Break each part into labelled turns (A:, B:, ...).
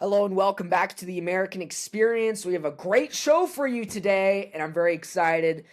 A: Hello and welcome back to the American Experience. We have a great show for you today, and I'm very excited.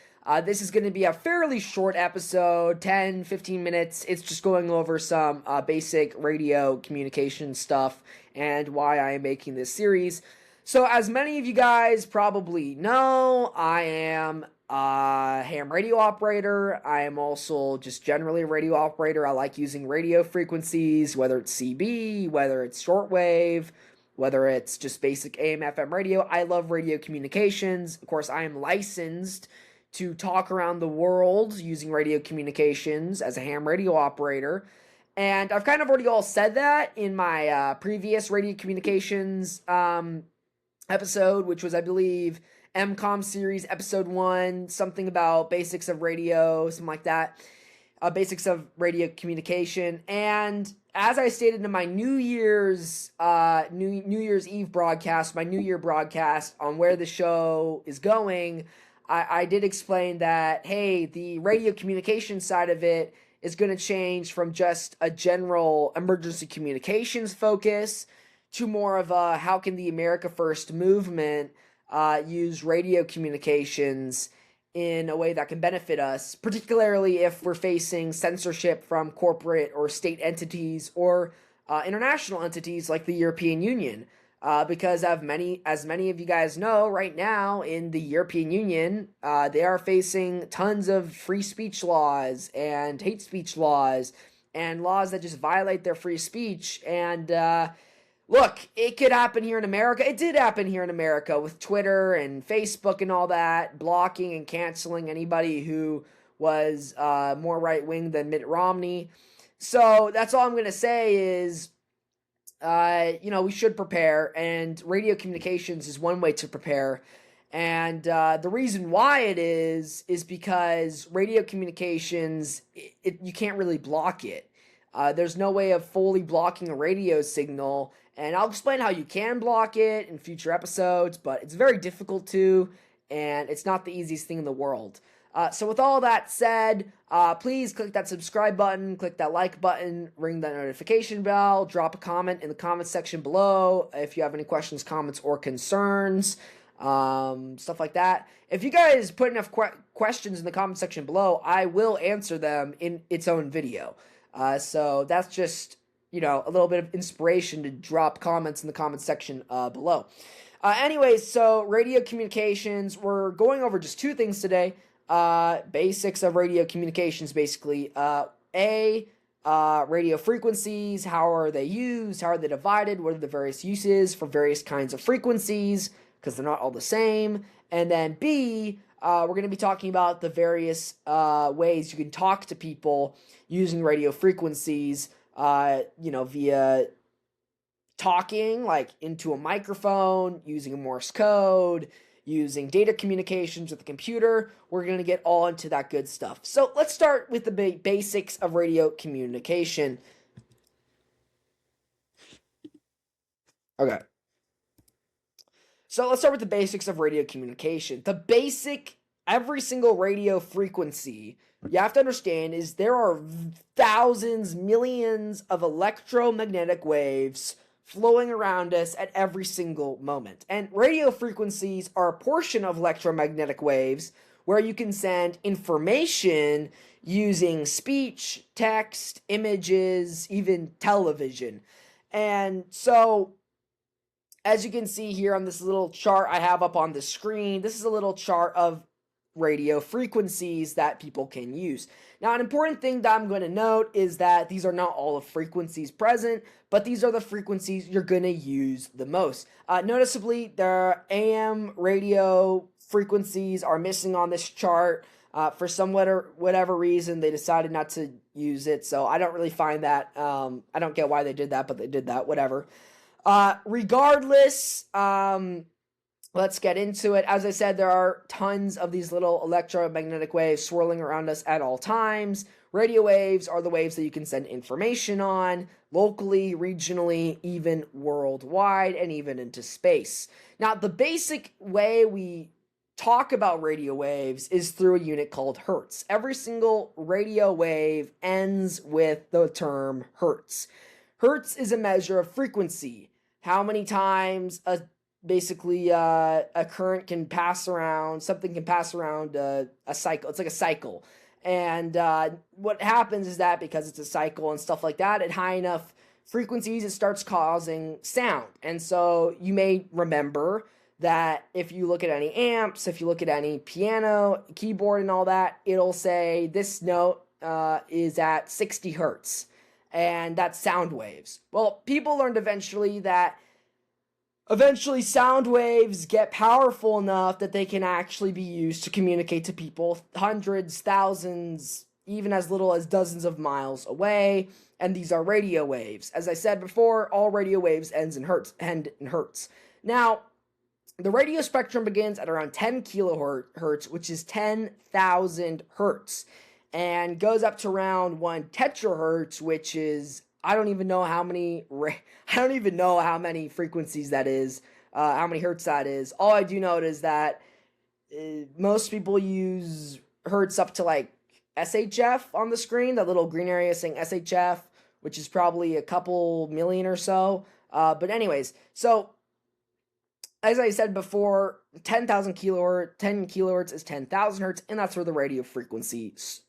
A: This is going to be a fairly short episode, 10, 15 minutes. It's just going over some basic radio communication stuff and why I am making this series. So, as many of you guys probably know, I am a ham radio operator. I am also just generally a radio operator. I like using radio frequencies, whether it's CB, whether it's shortwave, whether it's just basic AM, FM radio. I love radio communications. Of course, I am licensed to talk around the world using radio communications as a ham radio operator. And I've kind of already all said that in my previous radio communications episode, which was, I believe, MCOM series episode 1, something about basics of radio, something like that. Basics of radio communication. And as I stated in my New Year's Eve broadcast, my New Year broadcast on where the show is going, I did explain that, hey, the radio communication side of it is going to change from just a general emergency communications focus to more of a how can the America First movement use radio communications in a way that can benefit us, particularly if we're facing censorship from corporate or state entities or international entities like the European Union. Because as many of you guys know, right now in the European Union, they are facing tons of free speech laws and hate speech laws and laws that just violate their free speech. And look, it could happen here in America. It did happen here in America with Twitter and Facebook and all that, blocking and canceling anybody who was more right-wing than Mitt Romney. So that's all I'm going to say is, we should prepare, and radio communications is one way to prepare. And the reason why it is because radio communications, you can't really block it. There's no way of fully blocking a radio signal. And I'll explain how you can block it in future episodes, but it's very difficult to, and it's not the easiest thing in the world. So with all that said, please click that subscribe button, click that like button, ring that notification bell, drop a comment in the comment section below if you have any questions, comments, or concerns, stuff like that. If you guys put enough questions in the comment section below, I will answer them in its own video. So that's just a little bit of inspiration to drop comments in the comment section below. Anyways, so radio communications, we're going over just two things today. Basics of radio communications, basically. Radio frequencies, how are they used, how are they divided, what are the various uses for various kinds of frequencies, because they're not all the same. And then B, we're going to be talking about the various ways you can talk to people using radio frequencies, via talking, like into a microphone, using a Morse code, using data communications with the computer. We're going to get all into that good stuff. So let's start with the basics of radio communication. Okay. So let's start with the basics of radio communication. Every single radio frequency, you have to understand, is there are thousands, millions of electromagnetic waves flowing around us at every single moment. And radio frequencies are a portion of electromagnetic waves where you can send information using speech, text, images, even television. And so, as you can see here on this little chart I have up on the screen, this is a little chart of radio frequencies that people can use. Now, an important thing that I'm going to note is that these are not all the frequencies present, but these are the frequencies you're going to use the most. Noticeably, their AM radio frequencies are missing on this chart. For some whatever reason, they decided not to use it, so I don't really find that, I don't get why they did that, but they did that, whatever. Regardless, let's get into it. As I said, there are tons of these little electromagnetic waves swirling around us at all times. Radio waves are the waves that you can send information on, locally, regionally, even worldwide, and even into space. Now, the basic way we talk about radio waves is through a unit called hertz. Every single radio wave ends with the term hertz. Hertz is a measure of frequency. how many times a current can pass around, something can pass around a cycle. It's like a cycle. And what happens is that because it's a cycle and stuff like that, at high enough frequencies, it starts causing sound. And so you may remember that if you look at any amps, if you look at any piano, keyboard, and all that, it'll say this note is at 60 hertz. And that's sound waves. Well, people learned eventually sound waves get powerful enough that they can actually be used to communicate to people hundreds, thousands, even as little as dozens of miles away. And these are radio waves. As I said before, all radio waves end in hertz. Now, the radio spectrum begins at around 10 kilohertz, which is 10,000 hertz, and goes up to around 1 terahertz, which is I don't even know how many frequencies that is, how many hertz that is. All I do know is that most people use hertz up to like SHF on the screen, that little green area saying SHF, which is probably a couple million or so. But anyways, so as I said before, 10 kilohertz is 10,000 hertz, and that's where radio frequencies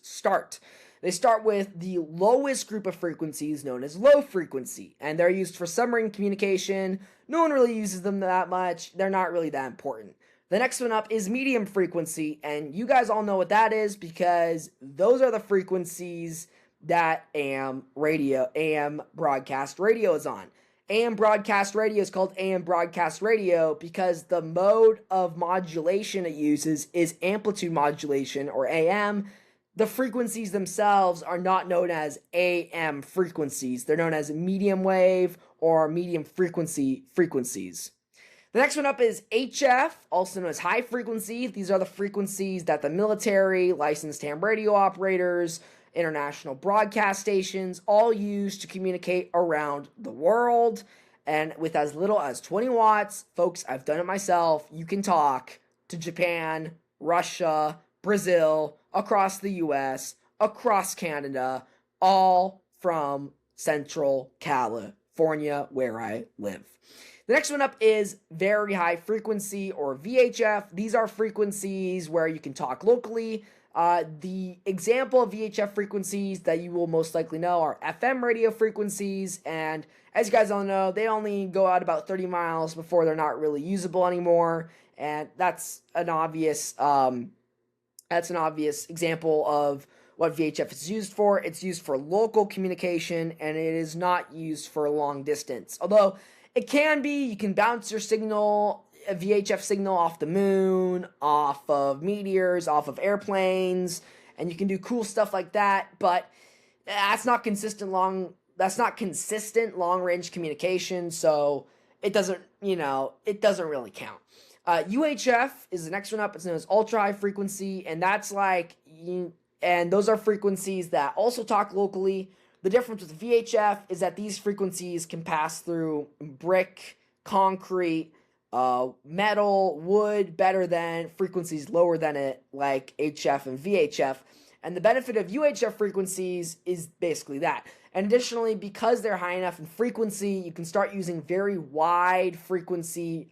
A: start. They start with the lowest group of frequencies known as low frequency, and they're used for submarine communication. No one really uses them that much. They're not really that important. The next one up is medium frequency, and you guys all know what that is because those are the frequencies that AM broadcast radio is on. AM broadcast radio is called AM broadcast radio because the mode of modulation it uses is amplitude modulation, or AM. The frequencies themselves are not known as AM frequencies. They're known as medium wave or medium frequencies. The next one up is HF, also known as high frequency. These are the frequencies that the military, licensed ham radio operators, international broadcast stations all use to communicate around the world. And with as little as 20 watts, folks, I've done it myself, you can talk to Japan, Russia, Brazil, across the US, across Canada, all from Central California, where I live. The next one up is very high frequency, or VHF. These are frequencies where you can talk locally. The example of VHF frequencies that you will most likely know are FM radio frequencies, and as you guys all know, they only go out about 30 miles before they're not really usable anymore, and that's an obvious example of what VHF is used for. It's used for local communication, and it is not used for long distance. Although it can be, you can bounce your signal, a VHF signal, off the moon, off of meteors, off of airplanes, and you can do cool stuff like that, but that's not consistent long range communication, so it doesn't really count. UHF is the next one up. It's known as ultra high frequency, and and those are frequencies that also talk locally. The difference with VHF is that these frequencies can pass through brick, concrete, metal, wood, better than frequencies lower than it, like HF and VHF. And the benefit of UHF frequencies is basically that. And additionally, because they're high enough in frequency, you can start using very wide frequency,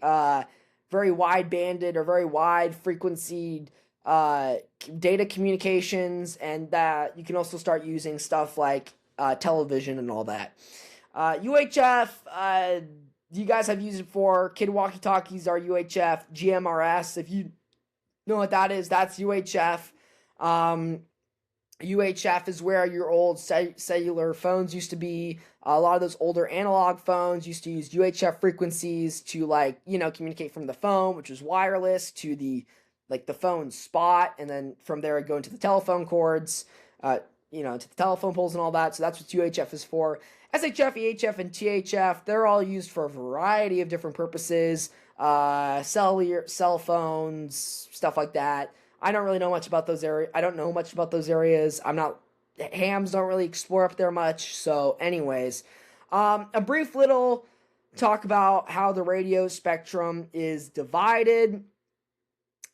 A: very wide banded or very wide frequency data communications, and you can also start using stuff like television and all that. UHF, you guys have used it for kid walkie-talkies are UHF, GMRS, if you know what that is, that's UHF. UHF is where your old cellular phones used to be. A lot of those older analog phones used to use UHF frequencies to communicate from the phone, which was wireless, to the phone spot, and then from there go into the telephone cords, to the telephone poles and all that. So that's what UHF is for. SHF, EHF, and THF, they're all used for a variety of different purposes. Cell phones, stuff like that. I don't really know much about those areas. Hams don't really explore up there much. So anyways, a brief little talk about how the radio spectrum is divided.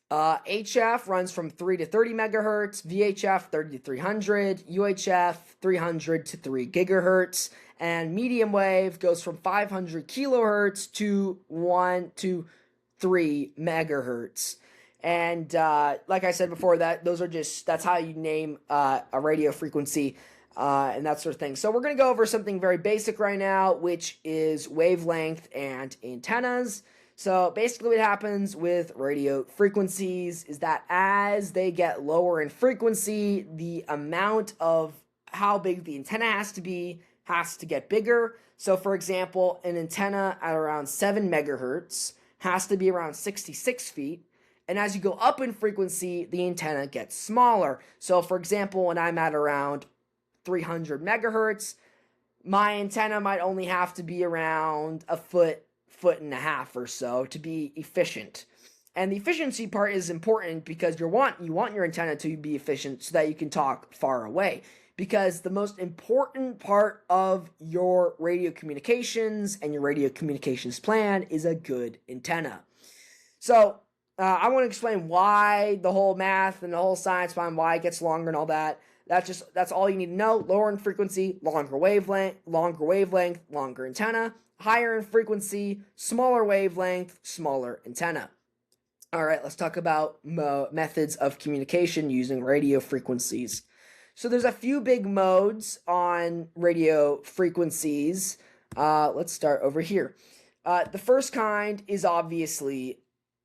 A: HF runs from 3 to 30 megahertz, VHF 30 to 300, UHF 300 to 3 gigahertz, and medium wave goes from 500 kilohertz to 1 to 3 megahertz. And like I said before, that's how you name a radio frequency and that sort of thing. So we're going to go over something very basic right now, which is wavelength and antennas. So basically what happens with radio frequencies is that as they get lower in frequency, the amount of how big the antenna has to get bigger. So for example, an antenna at around 7 megahertz has to be around 66 feet. And as you go up in frequency, the antenna gets smaller. So for example, when I'm at around 300 megahertz, my antenna might only have to be around a foot and a half or so to be efficient. And the efficiency part is important because you want your antenna to be efficient so that you can talk far away. Because the most important part of your radio communications and your radio communications plan is a good antenna. So I want to explain why the whole math and the whole science behind why it gets longer and all that. That's all you need to know. Lower in frequency, longer wavelength, longer antenna. Higher in frequency, smaller wavelength, smaller antenna. All right, let's talk about methods of communication using radio frequencies. So there's a few big modes on radio frequencies. Let's start over here. The first kind is obviously,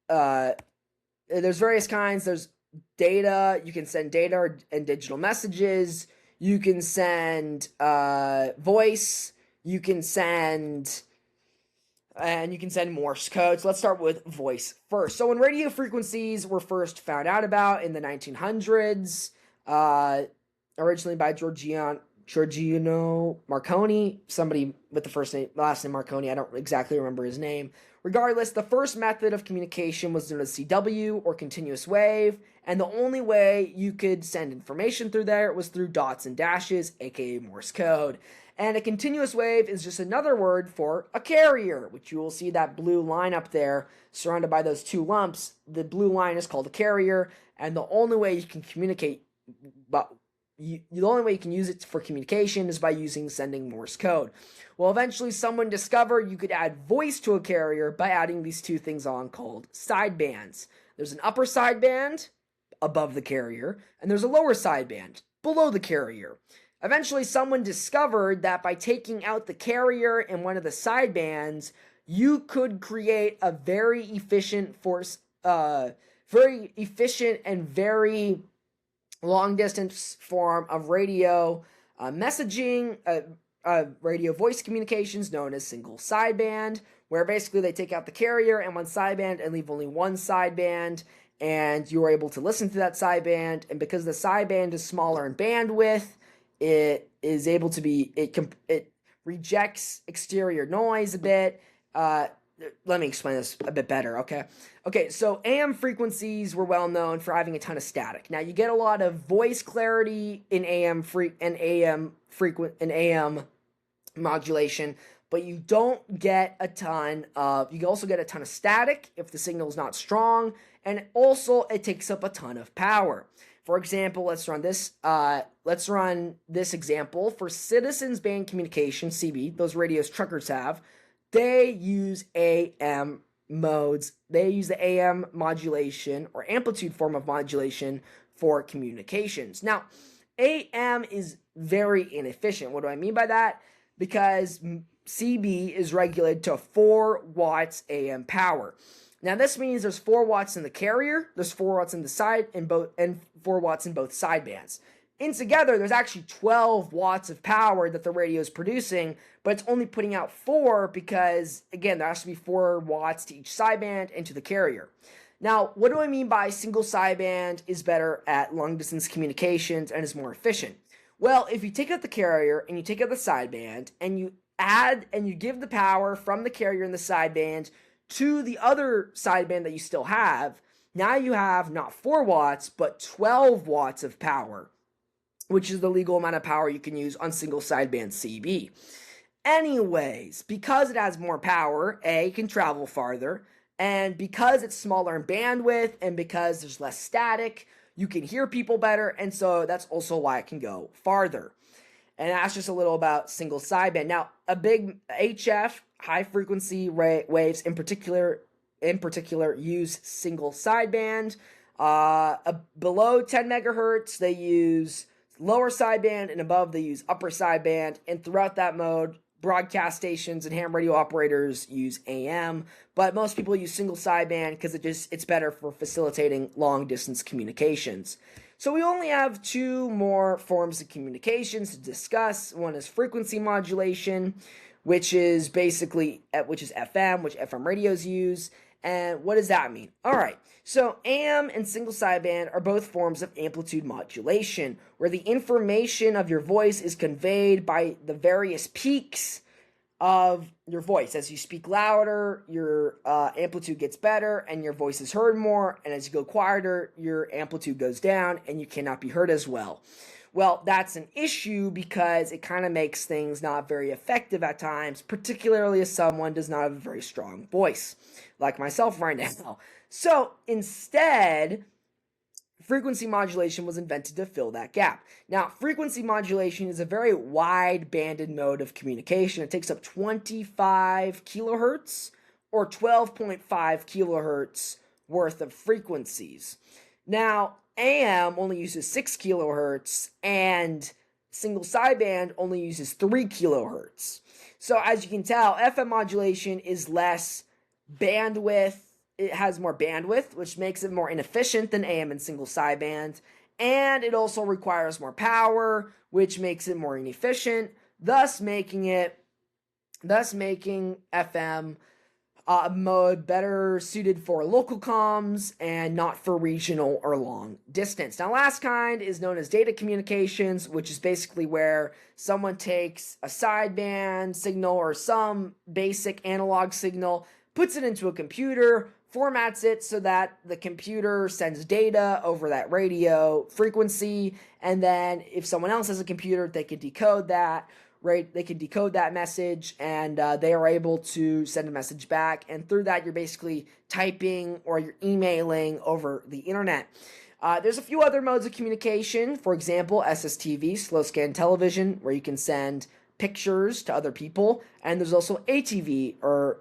A: there's various kinds. There's data. You can send data and digital messages. You can send voice. You can send Morse code. So let's start with voice first. So when radio frequencies were first found out about in the 1900s, originally by Giorgio Marconi, somebody with the last name Marconi. I don't exactly remember his name. Regardless, the first method of communication was known as CW, or continuous wave, and the only way you could send information through there was through dots and dashes, aka Morse code. And a continuous wave is just another word for a carrier, which you will see that blue line up there surrounded by those two lumps. The blue line is called a carrier, and the only way you can communicate, the only way you can use it for communication is by sending Morse code. Well, eventually someone discovered you could add voice to a carrier by adding these two things on called sidebands. There's an upper sideband above the carrier, and there's a lower sideband below the carrier. Eventually someone discovered that by taking out the carrier and one of the sidebands, you could create a very efficient and very long distance form of radio messaging, radio voice communications known as single sideband, where basically they take out the carrier and one sideband and leave only one sideband, and you're able to listen to that sideband. And because the sideband is smaller in bandwidth, it rejects exterior noise a bit. Let me explain this a bit better, okay? Okay, so AM frequencies were well known for having a ton of static. Now, you get a lot of voice clarity in AM modulation, but you don't get a ton of, you also get a ton of static if the signal is not strong, and also it takes up a ton of power. For example, let's run this example for citizens band communication, CB, those radios truckers have. They use AM modes. They use the AM modulation or amplitude form of modulation for communications. Now, AM is very inefficient. What do I mean by that? Because CB is regulated to 4 watts AM power. Now, this means there's 4 watts in the carrier, there's 4 watts in the side, and 4 watts in both sidebands. In together, there's actually 12 watts of power that the radio is producing, but it's only putting out 4 because, again, there has to be 4 watts to each sideband and to the carrier. Now, what do I mean by single sideband is better at long-distance communications and is more efficient? Well, if you take out the carrier and you take out the sideband and you give the power from the carrier and the sideband to the other sideband that you still have, now you have not 4 watts, but 12 watts of power, which is the legal amount of power you can use on single sideband CB. Anyways, because it has more power, it can travel farther, and because it's smaller in bandwidth, and because there's less static, you can hear people better, and so that's also why it can go farther. And that's just a little about single sideband. Now, a big HF, high frequency waves in particular use single sideband. Below 10 megahertz, they use lower sideband, and above they use upper sideband. And throughout that mode, broadcast stations and ham radio operators use AM, but most people use single sideband because it's better for facilitating long distance communications. So we only have two more forms of communications to discuss. One is frequency modulation, which is FM, which FM radios use. And what does that mean? All right, so AM and single sideband are both forms of amplitude modulation, where the information of your voice is conveyed by the various peaks of your voice. As you speak louder, your amplitude gets better and your voice is heard more, and as you go quieter, your amplitude goes down and you cannot be heard as well. Well, that's an issue because it kind of makes things not very effective at times, particularly if someone does not have a very strong voice, like myself right now. So instead, frequency modulation was invented to fill that gap. Now, frequency modulation is a very wide-banded mode of communication. It takes up 25 kilohertz or 12.5 kilohertz worth of frequencies. Now, AM only uses 6 kilohertz and single sideband only uses 3 kilohertz. So as you can tell, FM modulation is less bandwidth. It has more bandwidth, which makes it more inefficient than AM and single sideband. And it also requires more power, which makes it more inefficient, thus making FM mode better suited for local comms and not for regional or long distance. Now, last kind is known as data communications, which is basically where someone takes a sideband signal or some basic analog signal, puts it into a computer, formats it so that the computer sends data over that radio frequency, and then if someone else has a computer, they can decode that. Right, they can decode that message, and they are able to send a message back. And through that, you're basically typing or you're emailing over the internet. There's a few other modes of communication. For example, SSTV, slow scan television, where you can send pictures to other people. And there's also ATV,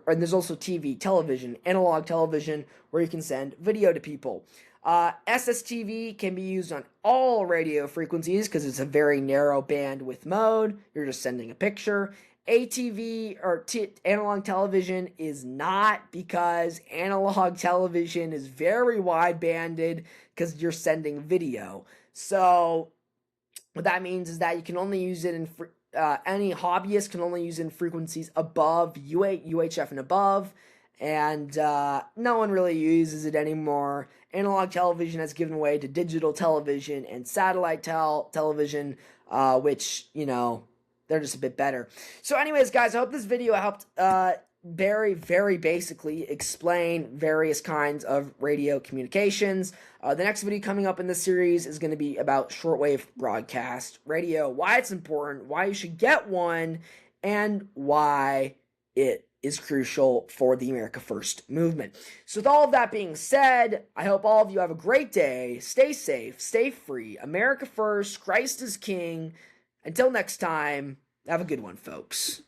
A: and there's also TV, television, analog television, where you can send video to people. SSTV can be used on all radio frequencies because it's a very narrow bandwidth mode. You're just sending a picture. ATV or analog television is not, because analog television is very wide banded because you're sending video. So what that means is that you can only use it in any hobbyist can only use it in frequencies above UHF and above. And no one really uses it anymore. Analog television has given way to digital television and satellite television, which, they're just a bit better. So anyways, guys, I hope this video helped very, very basically explain various kinds of radio communications. The next video coming up in this series is going to be about shortwave broadcast radio, why it's important, why you should get one, and why it is crucial for the America First movement. So with all of that being said, I hope all of you have a great day. Stay safe, stay free. America First, Christ is King. Until next time, have a good one, folks.